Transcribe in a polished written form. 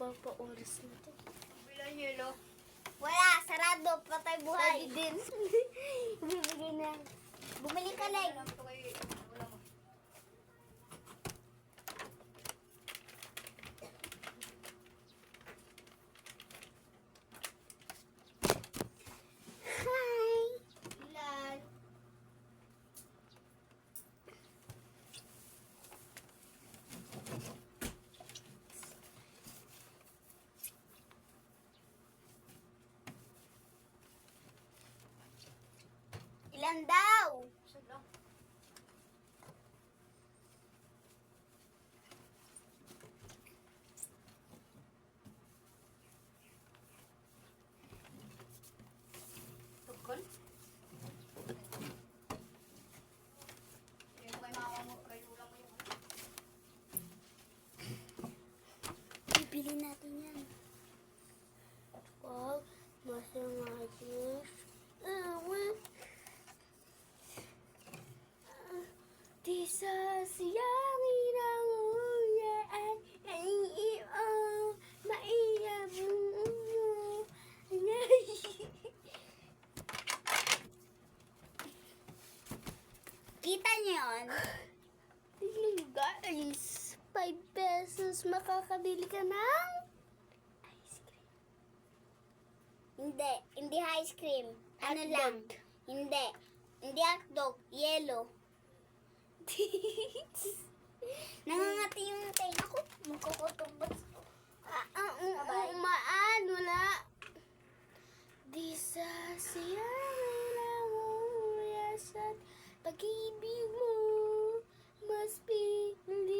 Nagpapa-oras na to. Bilang yelo. Wala, sarado, patay buhay. Pwede din. Bibigay na. Bumili ka lang. Ito kayo. Wala mo. Hi. Ilan? Ilan daw? Isa lang. Tukol? Hindi mo kayo makakamot. Kayo ulang mo yun. Bibili natin yan. Wow, masamatis. Di sasayangin ang uyan ay iyong maiyab mo. Kita niyo yun? Tingnan nyo guys, 5 pesos makakabili ka ng ice cream. Hindi ice cream. Ano Hotdog. lang? Hindi hotdog, yellow. Nangangati yung tenga ko. Magkukutubot. Umaan, wala. Di sasayangin ang uyas at pag-ibig mo mas pinili